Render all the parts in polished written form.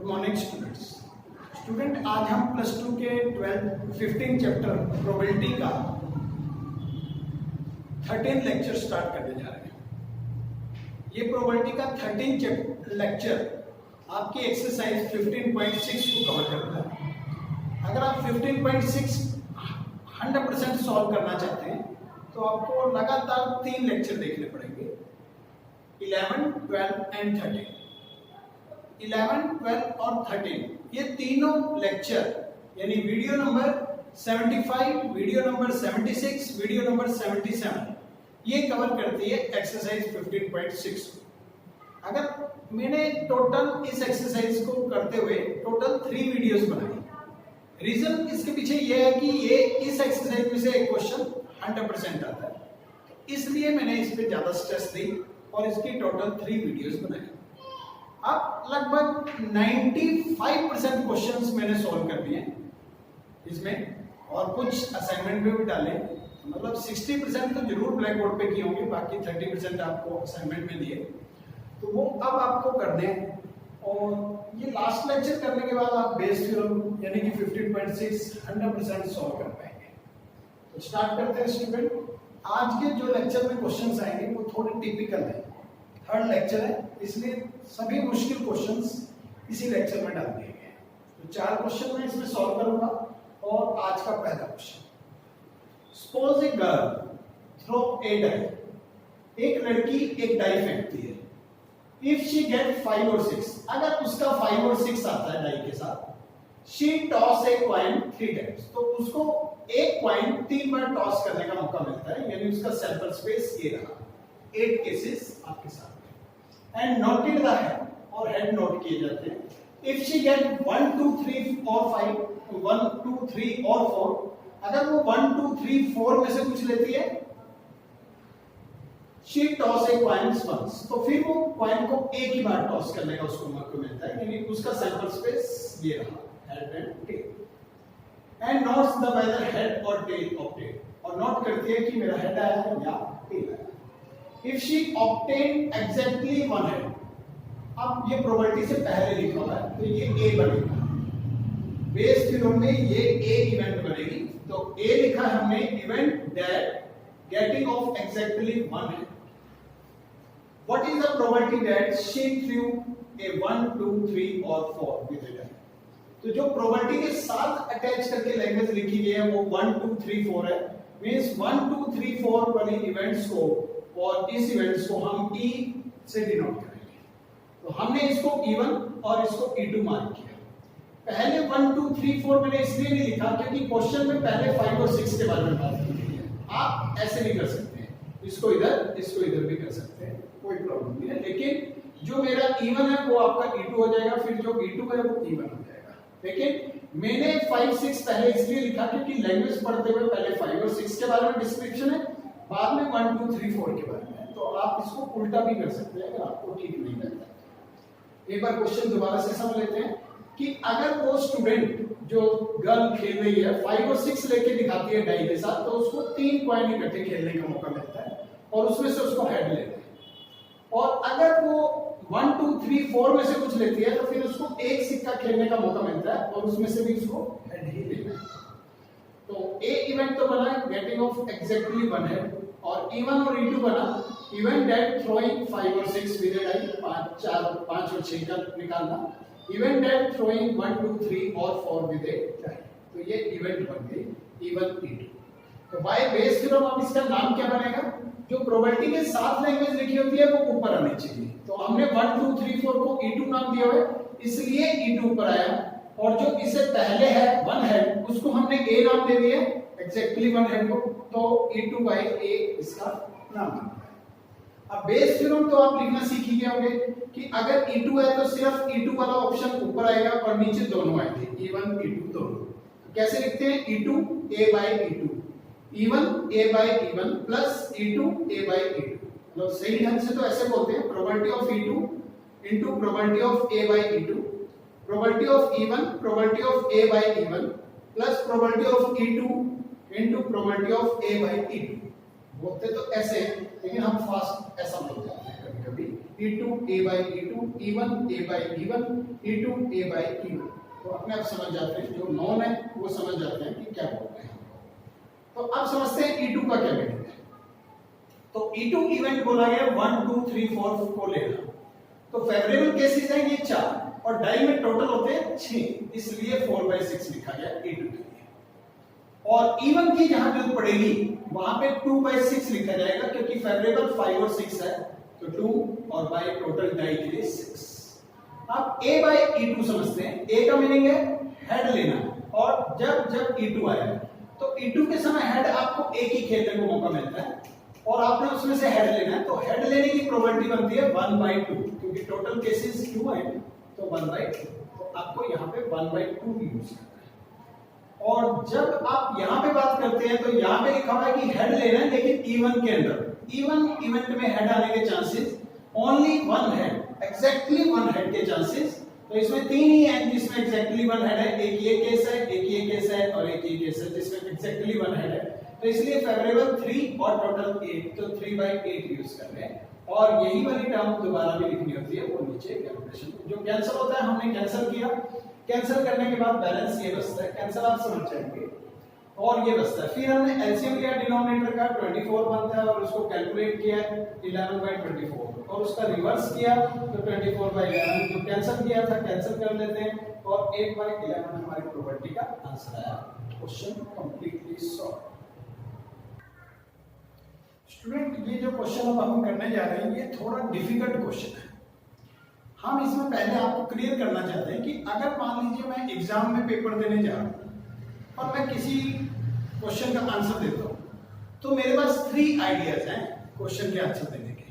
Morning student आज हम plus two के 15 चैप्टर प्रोबेबिलिटी का 13 लेक्चर स्टार्ट करने जा रहे हैं। ये प्रोबेबिलिटी का 13 लेक्चर आपकी एक्सरसाइज 15.6 को कवर करता है। अगर आप 15.6 100% सॉल्व करना चाहते हैं तो आपको लगातार 3 लेक्चर देखने पड़ेंगे, 11, 12 एंड 13। 11, 12 और 13 ये तीनों लेक्चर यानी video number 75, video number 76, video number 77 ये कवर करती है एक्सरसाइज 15.6। अगर मैंने टोटल इस एक्सरसाइज को करते हुए टोटल 3 वीडियोस बनाई। रीजन इसके पीछे ये है कि ये इस एक्सरसाइज में से एक क्वेश्चन 100% आता है, इसलिए मैंने इस पे ज्यादा स्ट्रेस दी और इसकी टोटल 3 वीडियोस बनाई। अब लगभग 95% क्वेश्चंस मैंने सॉल्व कर दिए इसमें और कुछ असाइनमेंट में भी डाले, मतलब 60% तो जरूर ब्लैक बोर्ड पे किए होंगे, बाकी 30% आपको असाइनमेंट में दिए, तो वो अब आपको कर दें। और ये लास्ट लेक्चर करने के बाद आप बेस थ्योरम यानी कि 15.6 100% सॉल्व कर पाएंगे। तो स्टार्ट करते हैं स्टूडेंट। आज के जो लेक्चर में क्वेश्चंस आएंगे वो थोड़े टिपिकल है, 3rd लेक्चर है, इसलिए सभी मुश्किल क्वेश्चंस इसी लेक्चर में डाल दिए गए हैं। तो 4 क्वेश्चन मैं इसमें सॉल्व करूंगा और आज का पहला question, suppose a girl throw a die, एक लड़की एक डाई फेंकती है। इफ शी गेट 5 और 6, अगर उसका 5 और 6 आता है डाई के साथ, she toss a coin 3 times, तो उसको एक कॉइन 3 बार टॉस करने का मौका मिलता है, यानी उसका सैंपल स्पेस ये रहा। 8 केसेस आपके साथ एंड नोटेड द हेड, और हेड नोट किए जाते हैं। इफ शी गेट 1 2 3 और 5, 1 2 3 और 4, अगर वो 1 2 3 4 में से कुछ लेती है, she toss a coins once, तो फिर वो कॉइन को एक ही बार टॉस करने का उसको मौका मिलता है, यानी उसका सैंपल स्पेस ये रहा, head and tail. And notes the whether head और टेल ऑफ टेल, और नोट करती है कि मेरा हेड आया है या टेल आया। If she obtained exactly 1 head, अब ये प्रोबेबिलिटी से पहले लिखा हुआ है तो ये A बनेगा। बेस थ्योरम में ये A इवेंट बनेगी, तो A लिखा है हमने event that getting off exactly 1 head। What is the probability that she threw a 1 2 3 और 4 with a die? तो जो प्रोबेबिलिटी के साथ अटैच करके लैंग्वेज लिखी गई है वो 1 2 3 4 है, मींस 1 2 3 4 वाली इवेंट्स को और इस इवेंट्स को हम E से डिनोट करेंगे। तो हमने इसको E1 और इसको E2 मार्क किया। पहले 1 2 3 4 मैंने इसलिए नहीं लिखा क्योंकि क्वेश्चन में पहले 5 और 6 के बारे में बात की गई है। आप ऐसे भी कर सकते हैं, इसको इधर भी कर सकते हैं, कोई प्रॉब्लम नहीं है। लेकिन जो मेरा E1 है वो आपका E2 हो जाएगा, फिर जो E2 है वो E1 हो जाएगा। लेकिन मैंने 5 6 पहले इसलिए लिखा क्योंकि लैंग्वेज पढ़ते हुए पहले 5 और 6 के बारे में डिस्क्रिप्शन है, बाद में 1 2 3 4 के बारे में, तो आप इसको उल्टा भी कर सकते हैं अगर आपको ठीक नहीं लगता। एक बार क्वेश्चन दोबारा से समझ लेते हैं कि अगर वो स्टूडेंट जो गर्ल खेल रही है 5 और 6 लेके दिखाती है डाई के साथ, तो उसको 3 कॉइन इकट्ठे खेलने का मौका मिलता है और उसमें से उसको हेड लेना है। और अगर वो 1 2 3 4 में से कुछ लेती है तो फिर उसको एक सिक्का खेलने का मौका मिलता है और उसमें से भी उसको हेड ही लेना है। तो ए इवेंट तो बना गेटिंग ऑफ एग्जैक्टली 1 हेड, और E1 और E2 बना इवेंट दैट थ्रोइंग 5 और 6 विद ए डाई, 5 और 6 का निकालना, इवेंट दैट थ्रोइंग 1 2 3 और 4 विद ए डाई। तो ये इवेंट बन गई E1 E2। तो बाय बेस थ्योरम अब इसका नाम क्या बनेगा? जो प्रोबेबिलिटी के साथ लैंग्वेज लिखी होती है वो ऊपर आनी चाहिए, तो हमने 1 2 3 4 को E2 नाम दिया है, इसलिए E2 ऊपर आया, और जो इससे पहले है 1 हेड उसको हमने A नाम दे दिया, एग्जैक्टली 1 हेड को, तो E2 by A इसका नाम है। अब बेस थ्योरम तो आप लिखना सीख ही गए होंगे कि अगर E2 है तो सिर्फ E2 वाला ऑप्शन ऊपर आएगा और नीचे दोनों आएंगे, E1 E2 दोनों। तो कैसे लिखते हैं? E2 A by E2, E1 A by E1 plus E2 A by E2। मतलब सही ढंग से तो ऐसे बोलते हैं, probability of E2 into probability of A by E2, probability of E1 probability of A by E1 plus probability of E2 into probability of A by E2। बोलते तो ऐसे, लेकिन हम फास्ट ऐसा बोल जाते हैं कभी-कभी। E2 A by E2, E1 A by E1, E2 A by E1। तो अपने आप समझ जाते हैं, जो नॉन है वो समझ जाते हैं कि क्या बोल रहे हैं। तो अब समझते हैं E2 का क्या मीनिंग है। तो E2 इवेंट बोला गया 1 2 3 4 को लेना। तो फेवरेबल केसेस हैं ये 4 और डाई में टोटल होते हैं 6, इसलिए 4/6 लिखा गया E2 के लिए। और E1 की जहां जरूरत पड़ेगी वहां पे 2/6 लिखा जाएगा, क्योंकि फेवरेबल 5 और 6 है, तो 2 और बाय टोटल डाई के लिए 6। अब A by E2 समझते हैं। A का मीनिंग है हेड लेना, और जब E2 आया तो E2 के समय हेड आपको एक ही खेलने को मौका मिलता है और आपने उसमें से हेड लेना है। तो हेड लेने की प्रोबेबिलिटी बनती है 1/2, क्योंकि टोटल केसेस 2 है तो 1/2। तो आपको यहाँ पे 1/2 यूज करना है। और जब आप यहाँ पे बात करते हैं तो यहाँ पे लिखा हुआ है कि हेड लेना है, लेकिन E1 के अंदर। E1 इवेंट में हेड आने के chances only 1 head, exactly 1 head के चांसेस। तो इसमें 3 ही हैं जिसमें एग्जैक्टली 1 हेड है, एक ये केस है, एक ये केस है और एक ये केस है जिसमें एग्जैक्टली 1 हेड है। तो इसलिए फेवरेबल 3 और टोटल 8, तो 3/8 यूज कर रहे हैं। और यही वाली टर्म दोबारा भी लिखनी होती है, वो नीचे कैलकुलेशन जो कैंसिल होता है हमने कैंसिल किया। कैंसिल करने के बाद बैलेंस ये बचता है, कैंसिल आप समझ जाएंगे, और ये बचता है। फिर हमने एलसीएम लिया डिनोमिनेटर का, 24 बनता है और उसको कैलकुलेट किया 11/24 और उसका रिवर्स किया तो 24/11 जो कैंसिल किया था कैंसिल कर लेते हैं और 8/11 हमारी प्रॉपर्टी का आंसर आया। Question completely solve. स्टूडेंट ये जो क्वेश्चन अब हम करने जा रहे हैं ये थोड़ा डिफिकल्ट क्वेश्चन है। हम इसमें पहले आपको क्लियर करना चाहते हैं कि अगर मान लीजिए मैं एग्जाम में पेपर देने जा रहा हूं और मैं किसी क्वेश्चन का आंसर देता हूं, तो मेरे पास 3 आइडियाज हैं क्वेश्चन के आंसर देने के।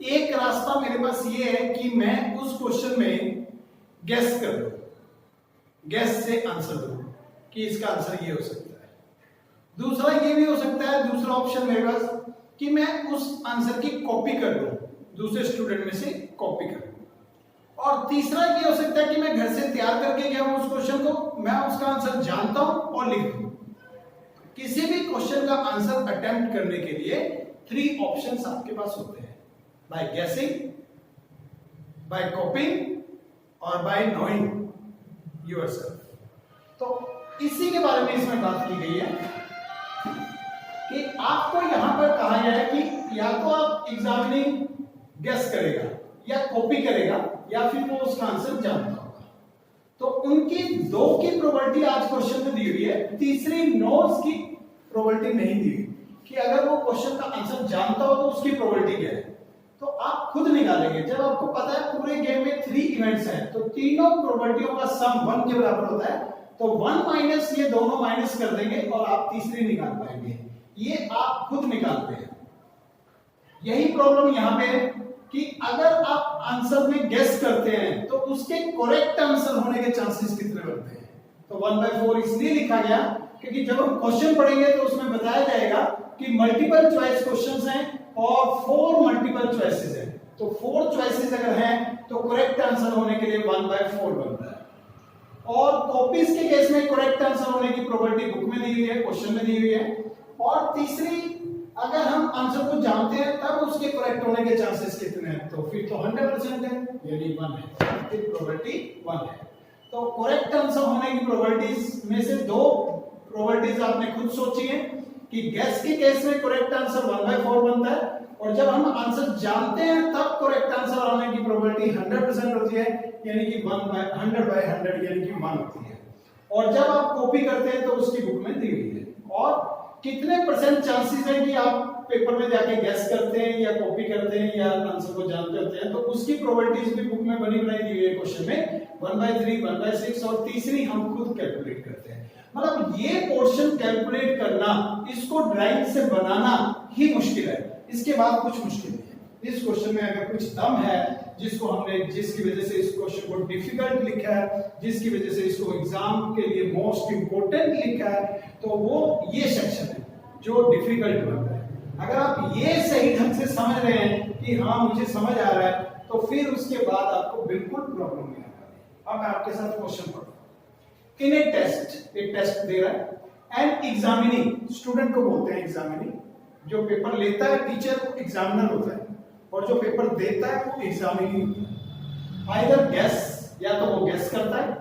एक रास्ता मेरे पास ये है कि मैं उस क्वेश्चन में गेस कर दूं, गेस से आंसर दूं कि इसका आंसर ये हो सकता है। दूसरा ये भी हो सकता है, दूसरा ऑप्शन मेरे पास, कि मैं उस आंसर की कॉपी कर लूं, दूसरे स्टूडेंट में से कॉपी कर लूं। और तीसरा ये हो सकता है कि मैं घर से तैयार करके गया हूं उस क्वेश्चन को, मैं उसका आंसर जानता हूं और लिख दूं। किसी भी क्वेश्चन का आंसर अटेम्प्ट करने के लिए 3 ऑप्शंस आपके पास होते हैं, बाय गेसिंग, बाय कॉपिंग और बाय नोइंग योरसेल्फ। तो इसी के बारे में इसमें बात की गई है कि आपको यहां पर कहा गया है कि या तो आप एग्जामिनिंग गेस करेगा या कॉपी करेगा या फिर वो उसका आंसर जानता होगा। तो उनकी 2 की प्रोबेबिलिटी आज क्वेश्चन में दी हुई है, तीसरी नोट्स की प्रोबेबिलिटी नहीं दी हुई कि अगर वो क्वेश्चन का आंसर जानता हो तो उसकी प्रोबेबिलिटी क्या है। तो आप खुद निकालेंगे। जब आपको पता है पूरे गेम में 3 इवेंट्स हैं तो तीनों प्रोबेबिलिटियों का सम 1 के बराबर होता है, तो 1 माइनस ये दोनों माइनस कर देंगे और आप तीसरी निकाल पाएंगे। ये आप खुद निकालते हैं। यही प्रॉब्लम यहां पे है कि अगर आप आंसर में गेस करते हैं तो उसके करेक्ट आंसर होने के चांसेस कितने बनते हैं। तो 1/4 इसलिए लिखा गया क्योंकि जब हम क्वेश्चन पढ़ेंगे तो उसमें बताया जाएगा कि मल्टीपल चॉइस क्वेश्चंस हैं और 4 मल्टीपल चॉइसेस हैं। तो 4 चॉइसेस अगर हैं तो करेक्ट आंसर होने के लिए 1/4 बनता है। और कॉपीज के केस में करेक्ट आंसर होने की प्रोबेबिलिटी बुक में दी हुई है, क्वेश्चन में दी हुई है। और तीसरी, अगर हम आंसर को जानते हैं तब उसके करेक्ट होने के चांसेस कितने हैं, तो फिर तो 100% है, यानी 1 है, फिर प्रोबेबिलिटी 1 है। तो करेक्ट आंसर होने की प्रोबेबिलिटीज में से 2 प्रोबेबिलिटीज आपने खुद सोची है कि गैस के केस में करेक्ट आंसर 1/4 बनता है और जब हम आंसर जानते हैं तब करेक्ट आंसर आने की प्रोबेबिलिटी 100% होती है, यानी कि 100/100 यानी कि 1 होती है। और जब आप कॉपी करते हैं तो उसकी बुक में दी हुई है। और कितने परसेंट चांसेस है कि आप पेपर में जाके गैस करते हैं या कॉपी करते हैं या आंसर को जानते होते हैं, तो उसकी प्रोबेबिलिटीज भी बुक में बनी बनाई दी हुई है क्वेश्चन में, 1/3, 1/6 और तीसरी हम खुद कैलकुलेट करते हैं। मतलब ये पोर्शन कैलकुलेट करना, इसको ड्राइंग से बनाना ही मुश्किल है, इसके बाद कुछ मुश्किल नहीं है। इस क्वेश्चन में अगर कुछ दम है जिसको हमने, जिसकी वजह से इस क्वेश्चन को डिफिकल्ट लिखा है, जिसकी वजह से इसको एग्जाम के लिए मोस्ट इंपोर्टेंट लिखा है, तो वो ये सेक्शन है जो डिफिकल्ट बन रहा है। अगर आप ये सही ढंग से समझ रहे हैं कि हाँ मुझे समझ आ रहा है, तो फिर उसके बाद आपको बिल्कुल प्रॉब्लम नहीं आती। अब मैं आपके साथ क्वेश्चन पढ़ता हूं। इन ए टेस्ट, एक टेस्ट दे रहा है एंड एग्जामिनिंग, स्टूडेंट को बोलते हैं एग्जामिनिंग, जो पेपर लेता है टीचर एग्जामिनर होता है। और जो पेपर देता है वो एग्जामिनी होता है। आइदर गेस, या तो वो गेस करता है,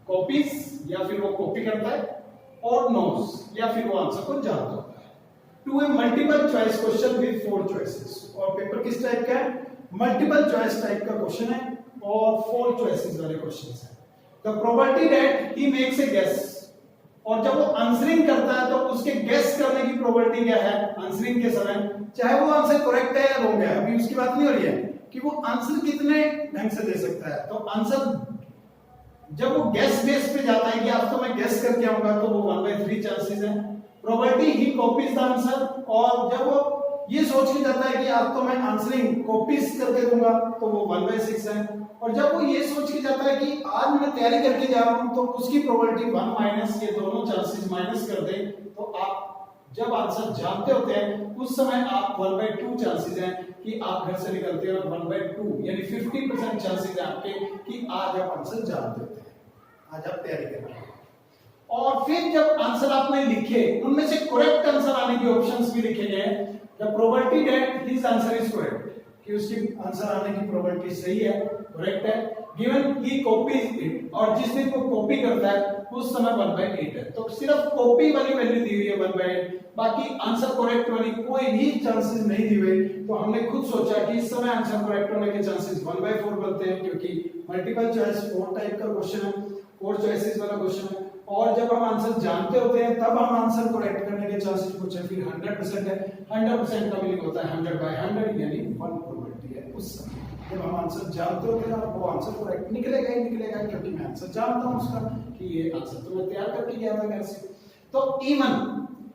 कॉपीज या फिर वो कॉपी करता है, और नोस या फिर वो आंसर को जानता होता है। To a multiple choice question with 4 choices. और पेपर किस टाइप का है? मल्टीपल चॉइस टाइप का क्वेश्चन है और 4 चॉइसेस वाले क्वेश्चंस हैं। The probability that he makes a guess, और जब वो आंसरिंग करता है तो उसके गेस करने की प्रोबेबिलिटी क्या है आंसरिंग के समय, चाहे वो आंसर करेक्ट है या रॉन्ग है, अभी उसकी बात नहीं हो रही है कि वो आंसर कितने ढंग से दे सकता है। तो आंसर जब वो गेस बेस पे जाता है कि अब तो मैं गेस करके आऊंगा, तो वो 1/3 चांसेस है। Probability he copies the answer, और जब वो ये सोच के जाता है कि अब तो मैं आंसरिंग कॉपीज करके दूंगा, तो वो 1/6 है। और जब वो ये सोच के जाता है कि आज मैं तैयारी करके जा रहा हूं, तो उसकी प्रोबेबिलिटी 1 माइनस, ये दोनों चांसेस माइनस कर दें, तो आप जब आंसर जानते होते हैं उस समय आप 1/2 चांसेस हैं कि आप घर से निकलते हैं, और 1/2 यानी 50% चांसेस है आपके कि आज आप आंसर जानते होते हैं, आज आप तैयारी कर रहे हैं। और फिर जब आंसर आपने लिखे, उनमें से करेक्ट आंसर आने के ऑप्शंस भी लिखे गए हैं। The probability that his answer is correct, कि उसकी आंसर आने की प्रोबेबिलिटी सही है, करेक्ट है, गिवन ही कॉपीज इट, और जिस दिन वो कॉपी करता है उस समय 1/8 है। तो सिर्फ कॉपी वाली वैल्यू दी हुई है 1/8, बाकी आंसर करेक्ट वाली कोई भी चांसेस नहीं दी हुई। तो हमने खुद सोचा कि इस समय आंसर करेक्ट होने के चांसेस 1/4 बनते हैं, क्योंकि मल्टीपल चॉइस 4 टाइप का क्वेश्चन है, 4 चॉइसेस वाला क्वेश्चन है। और जब हम आंसर जानते होते हैं तब हम आंसर करेक्ट करने के चांसेस कुछ है, फिर 100% है। 100% का मीनिंग होता है 100/100, यानी 1 प्रोबेबिलिटी है उस समय जब हम आंसर जानते होते हैं, वो आंसर करेक्ट निकलेगा ही निकलेगा, क्योंकि मैं आंसर जानता हूं उसका कि ये आंसर तो मैं तैयार करके गया था घर से। तो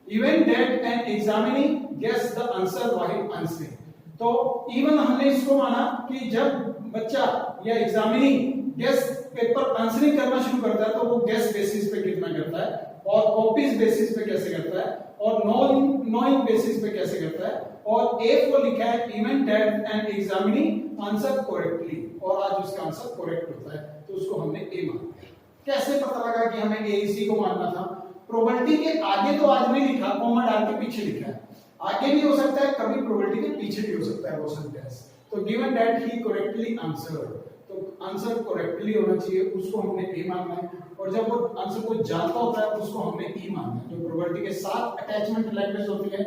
even that an examinee guess the answer while answering, तो इवन हमने इसको माना कि जब बच्चा या एग्जामिनी गेस पेपर आंसरिंग करना शुरू करता है, तो वो गेस बेसिस पे कितना करता है, और कॉपीज बेसिस पे कैसे करता है, और नोइंग बेसिस पे कैसे करता है। और ए को लिखा है even that an examinee answer correctly, और आज उसका आंसर करेक्ट होता है, तो उसको हमने ए मान लिया। कैसे पता लगा कि हमें ए इसी को मानना था? प्रोबेबिलिटी के आगे तो आज नहीं लिखा, कॉमा डाल के पीछे लिखा है, आगे भी हो सकता है, कभी प्रोबेबिलिटी के पीछे भी हो सकता है वो सेंटेंस। तो given that he correctly answered, तो आंसर करेक्टली होना चाहिए, उसको हमने ए मानना है। और जब वो आंसर को जानता होता है उसको हमने ई मानना है। जो प्रोबेबिलिटी के साथ अटैचमेंट लैंग्वेज होती है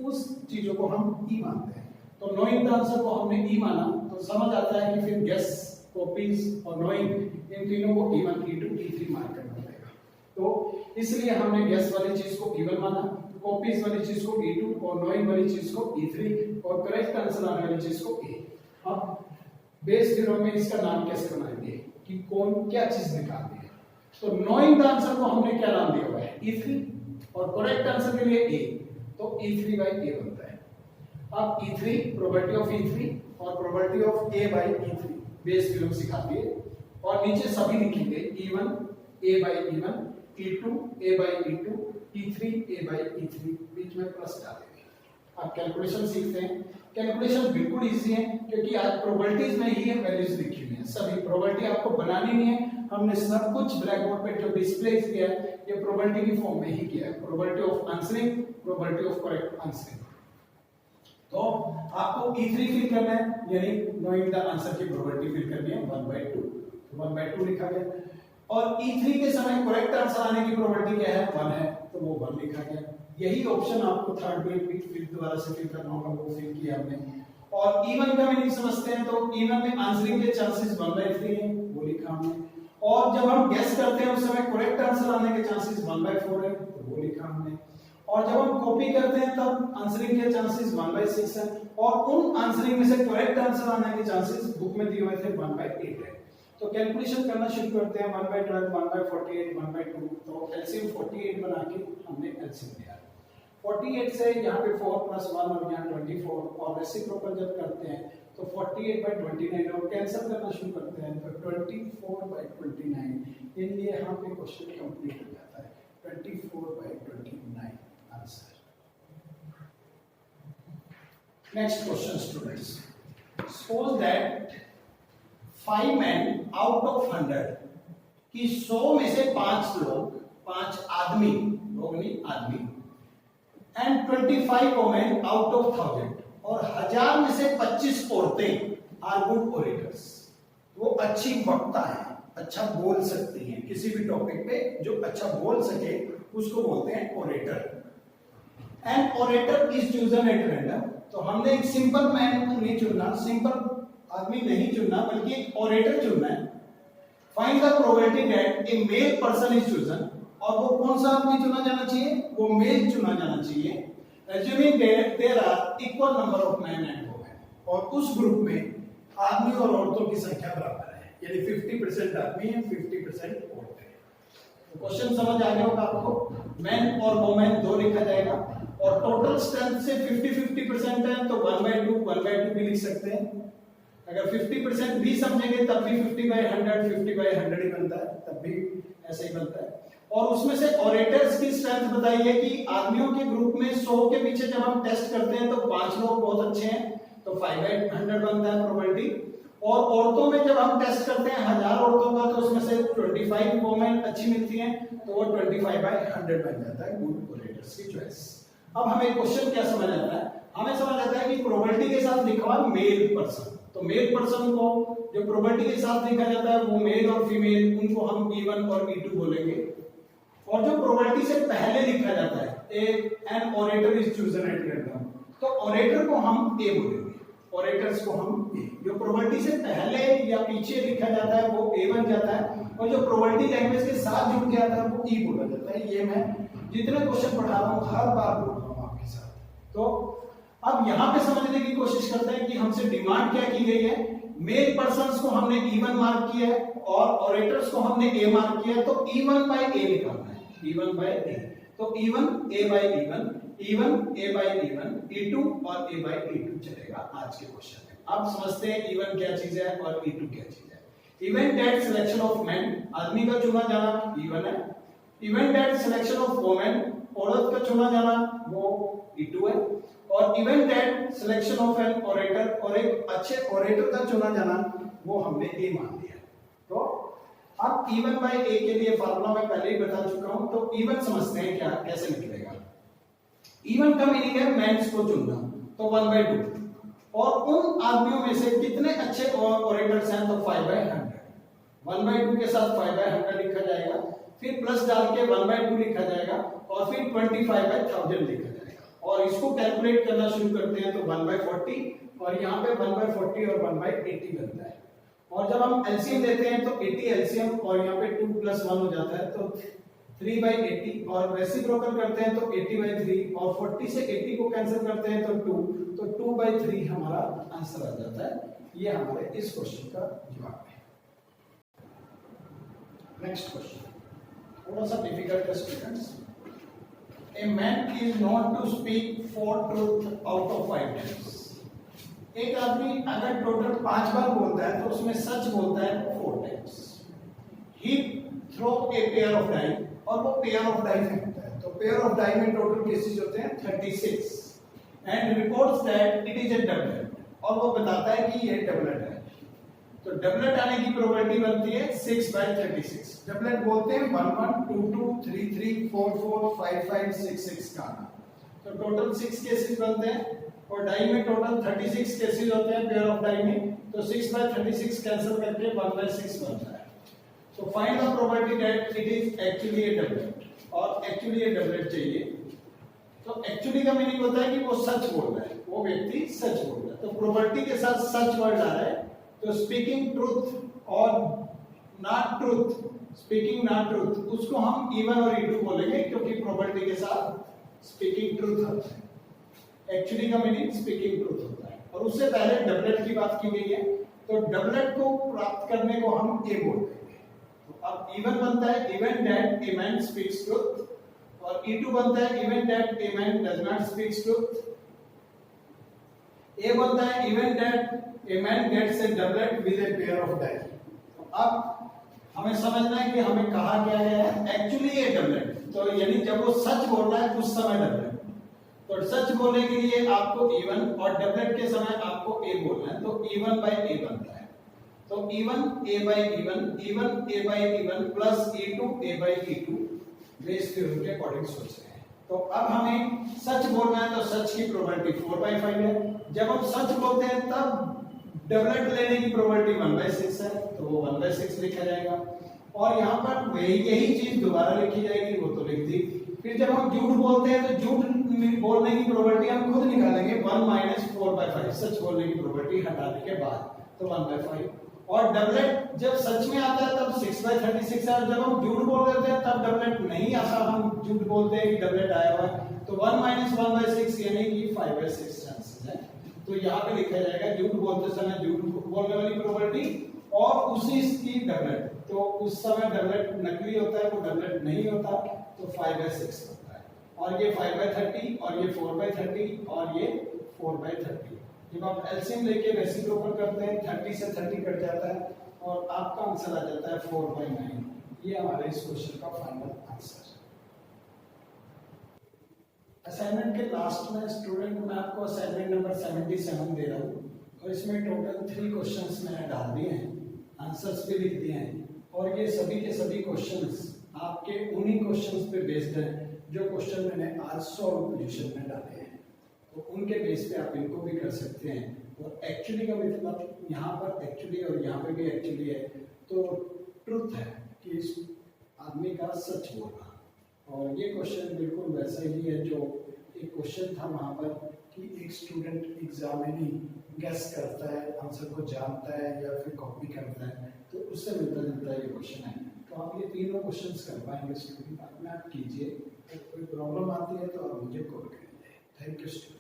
उस चीजों को हम ई मानते हैं। तो नोइंग द आंसर को हमने ई माना, तो समझ आता है कि फिर गेस, कॉपीज और नोइंग, इन तीनों को E1, E2, E3 मार्क करना पड़ेगा। तो इसलिए हमने गेस वाली चीज को E1 माना, कॉपीज वाली चीज को E2 और नोइंग वाली चीज को E3 और करेक्ट आंसर आने वाली चीज को A। अब बेस थ्योरम में इसका नाम कैसे बनाएंगे कि कौन क्या चीज निकालनी है। तो नोइंग द आंसर को हमने क्या नाम दिया हुआ है E3, और करेक्ट आंसर के लिए A, तो E3/A बनता है। अब E3 प्रोबेबिलिटी ऑफ E3 और probability of A/E3 Bayes theorem सिखाती है, और नीचे सभी लिखेंगे E1 A/E1, E2 A/E2, E3 A/E3, बीच में प्लस डालेंगे। आप कैलकुलेशन सीखते हैं, कैलकुलेशन बिल्कुल इजी है, क्योंकि आज प्रोबेबिलिटीज में ही वैल्यूज लिखी हुई हैं, सभी प्रोबेबिलिटी आपको बनानी नहीं है, हमने सब कुछ ब्लैक बोर्ड पे जो डिस्प्ले किया है ये प्रोबेबिलिटी की फॉर्म में ही किया है। Probability of answering, probability of correct answering. तो आपको E3 फिल करना है, यानी नोइंग द आंसर की प्रोबेबिलिटी फिल करनी है 1/2, 1/2 लिखा गया। और E3 के समय करेक्ट आंसर आने की प्रोबेबिलिटी क्या है 1 है, तो वो 1 लिखा गया। यही ऑप्शन आपको थर्ड में फिर दोबारा से फिल करना होगा, वो फिल किया हमने। और E1 का मीनिंग समझते हैं, तो E1 में आंसरिंग के चांसेस 1/3 हैं, वो लिखा हमने। और जब हम गेस करते हैं उस समय करेक्ट आंसर आने के चांसेस 1/4 है, तो वो लिखा हमने। और जब हम कॉपी करते हैं तब आंसरिंग के चांसेस 1/6 है, और उन आंसरिंग में से करेक्ट आंसर आने के चांसेस बुक में दिए हुए थे 1/8 है। तो कैलकुलेशन करना शुरू करते हैं 1/12, 1/48, 1/2। तो एलसीएम 48 बना के हमने एलसीएम लिया। 48 से यहाँ पे 4 + 1 और यहाँ 24, और रेसिप्रोकल जब करते हैं तो 48/29 और कैंसिल करना शुरू करते हैं तो 24/29, इसलिए यहाँ पे क्वेश्चन कंप्लीट हो जाता है। 24/29 answer. Next question students, suppose that 5 men out of 100 कि 100 में से 5 लोग, 5 आदमी, लोग नहीं आदमी, एंड 25 women आउट ऑफ 1000, और 1000 में से 25 औरतें आर गुड ओरेटर्स, वो अच्छी वक्ता है, अच्छा बोल सकती हैं किसी भी टॉपिक पे, जो अच्छा बोल सके उसको बोलते हैं orator. An orator is chosen at random, तो हमने एक सिंपल मैन नहीं चुनना, सिंपल आदमी नहीं चुनना, बल्कि एक ओरेटर चुनना है। Find the probability that A male person is chosen, और वो कौन सा आदमी चुना जाना चाहिए, वो मेल चुना जाना चाहिए। Assuming there are equal number of men and women, और उस ग्रुप में आदमी और औरतों की संख्या बराबर है, यानी 50% आदमी है 50% औरतें। तो क्वेश्चन समझ आ गया होगा आपको, मैन और वोमेन दो लिखा जाएगा, और टोटल स्ट्रेंथ से 50-50% है तो 1/2 भी लिख सकते हैं। अगर 50% भी समझेंगे तब भी 50/100 ही बनता है, तब भी ऐसे ही बनता है। और उसमें से ऑरेटर्स की स्ट्रेंथ बताइए कि आदमियों के ग्रुप में 100 के पीछे जब हम टेस्ट करते हैं तो 5 लोग बहुत अच्छे हैं, तो 5/100 बनता है प्रोबेबिलिटी। और औरतों में जब हम टेस्ट करते हैं 1000 औरतों का, तो उसमें से 25 वोमेन अच्छी मिलती हैं, तो वो 25/100 बन जाता है गुड ऑरेटर्स की चॉइस। अब हमें क्वेश्चन क्या समझ आता है, हमें समझ आता है कि प्रोबेबिलिटी के साथ लिखा हुआ मेल पर्सन, तो मेल पर्सन को जो प्रोबेबिलिटी के साथ लिखा जाता है वो मेल और फीमेल, उनको हम E1 और E2 बोलेंगे। और जो प्रोबेबिलिटी से पहले लिखा जाता है an orator is chosen at random, तो ऑरेटर को हम ए बोलेंगे, ऑरेटर्स को हम ए। जो प्रोबेबिलिटी से पहले या पीछे लिखा जाता है वो ए बन जाता है, और जो प्रोबेबिलिटी लैंग्वेज के साथ जुड़ के आता है वो ई बोला जाता है। ये मैं जितने क्वेश्चन पढ़ा रहा हूँ हर बार बोल रहा हूँ आपके साथ। तो अब यहाँ पे समझने की कोशिश करते हैं कि हमसे डिमांड क्या की गई है। मेल पर्सन्स को हमने E1 मार्क किया है और ऑरेटर्स को हमने ए मार्क किया है, तो E1/A निकालना है, E1/A। तो E1 A/E1, E1 A/E1, E2 और A/E2 चलेगा आज के क्वेश्चन में। अब समझते हैं E1 क्या चीज है और E2 क्या चीज है। Event that selection of man, आदमी का चुना जाना E1 है। Event that selection of women, औरत का चुना जाना वो E2 है। और event that selection of an orator, और एक अच्छे ऑरेटर का चुना जाना वो हमने ए मान लिया। तो अब E1/A के लिए फार्मूला मैं पहले ही बता चुका हूं, तो E1 समझते हैं क्या कैसे निकलेगा। E1 का मीनिंग है मेंस को चुनना, तो 1/2, और उन आदमियों में से कितने अच्छे ऑरेटर्स हैं, तो 5/100। 1/2 के साथ 5/100 लिखा जाएगा, फिर प्लस डाल के 1/2 लिखा जाएगा, और फिर 25/1000 लिखा जाएगा। और इसको कैलकुलेट करना शुरू करते हैं तो 1/40, और यहाँ पे 1/40 और 1/80 बनता है। और जब हम एलसीएम लेते हैं तो 80 एलसीएम, और यहाँ पे 2 + 1 हो जाता है, तो 3/80, और रेसिप्रोकल करते हैं तो 80/3, और 40 से 80 को कैंसिल करते हैं तो 2, तो 2/3 हमारा आंसर आ जाता है। ये हमारे इस क्वेश्चन का जवाब है। नेक्स्ट क्वेश्चन थोड़ा सा डिफिकल्ट है students. A man is known to speak 4 truth out of 5 times. एक आदमी अगर टोटल 5 बार बोलता है तो उसमें सच बोलता है 4 times. He throw a pair of die, और वो pair of die फेंकता है, तो pair of die में टोटल केसेस होते हैं 36, and reports that it is a doublet, और वो बताता है कि ये डबलेट है। तो डबलेट आने की प्रोबेबिलिटी बनती है 6/36। डबलेट बोलते हैं 1 1 2 2 3 3 4 4 5 5 6 6 का। तो टोटल 6 केसेस बनते हैं, और डाई में टोटल 36 केसेस होते हैं पेयर ऑफ डाई में, तो 6/36 कैंसिल करके 1/6 बनता है। तो find the probability that it is actually A doublet, और एक्चुअली ए डबलेट चाहिए। तो एक्चुअली का मीनिंग होता है कि वो सच बोल रहा है, वो व्यक्ति सच बोल रहा है। तो प्रोबेबिलिटी के साथ सच वर्ड आ रहा है, तो स्पीकिंग ट्रूथ और not truth, speaking not truth, उसको हम E1 और E2 बोलेंगे, क्योंकि प्रोबेबिलिटी के साथ स्पीकिंग ट्रूथ होता है। एक्चुअली का मीनिंग स्पीकिंग ट्रूथ होता है। और उससे पहले डबलेट की बात की गई है, तो डबलेट को प्राप्त करने को हम ए बोल देंगे। तो अब E1 बनता है event that a man speaks truth, और E2 बनता है event that a man does not speaks truth. A बनता है event that a man gets a doublet with a pair of die। तो अब हमें समझना है कि हमें कहा क्या गया है एक्चुअली ए डबलेट, तो यानी जब वो सच बोल रहा है उस समय डबलेट। तो सच बोलने के लिए आपको E1, और डबलेट के समय आपको ए बोलना है, तो E1/A बनता है। तो E1 A/E1, E1 A/E1 plus E2 A/E2 Bayes theorem के अकॉर्डिंग सोच रहे हैं। तो अब हमें सच बोलना है, तो सच की प्रोबेबिलिटी 4/5 है, जब हम सच बोलते हैं तब डबलेट लेने की प्रोबेबिलिटी 1/6 है, तो वो 1/6 लिखा जाएगा। और यहाँ पर यही चीज दोबारा लिखी जाएगी, वो तो लिख दी। फिर जब हम झूठ बोलते हैं तो झूठ बोलने की प्रोबेबिलिटी हम खुद निकालेंगे, 1 - 4/5 सच बोलने की प्रोबेबिलिटी हटाने के बाद, तो 1/5। और डबलेट जब सच में आता है तब 6/36 है, और जब हम झूठ बोल रहे होते हैं तब डबलेट नहीं आता, हम झूठ बोलते हैं कि डबलेट आया हुआ है, तो 1 - 1/6 यानी कि 5/6 चांसेस है। तो यहाँ पे लिखा जाएगा झूठ बोलते समय झूठ बोलने वाली प्रोबेबिलिटी और उसी की डबलेट, तो उस समय डबलेट नकली होता है, वो डबलेट नहीं होता, तो 5/6 होता है। और ये 5/30 और ये 4/30 और ये 4/30। जब आप एलसीएम लेके रेसिप्रोकल करते हैं 30 से 30 कट जाता है और आपका आंसर आ जाता है 4/9। ये हमारे इस क्वेश्चन का फाइनल आंसर है। असाइनमेंट के लास्ट में स्टूडेंट मैं आपको असाइनमेंट नंबर 77 दे रहा हूँ, और इसमें टोटल 3 क्वेश्चंस मैंने डाल दिए हैं, आंसर्स भी लिख दिए हैं, और ये सभी के सभी क्वेश्चंस आपके उन्हीं क्वेश्चंस पे बेस्ड हैं जो क्वेश्चन मैंने आज सॉल्व पोजीशन में डाले हैं, तो उनके बेस पे आप इनको भी कर सकते हैं। और एक्चुअली का मतलब यहाँ पर एक्चुअली और यहाँ पे भी एक्चुअली है, तो ट्रुथ है कि इस आदमी का सच बोल रहा, और ये क्वेश्चन बिल्कुल वैसा ही है जो एक क्वेश्चन था वहाँ पर कि एक स्टूडेंट एग्जाम में ही गैस करता है, आंसर को जानता है या फिर कॉपी करता है, तो उससे मिलता जुलता ये क्वेश्चन है। तो आप ये तीनों क्वेश्चंस कर पाएंगे स्टूडेंट, आप कीजिए। कोई प्रॉब्लम आती है तो आप मुझे कॉल करिए। Thank you student.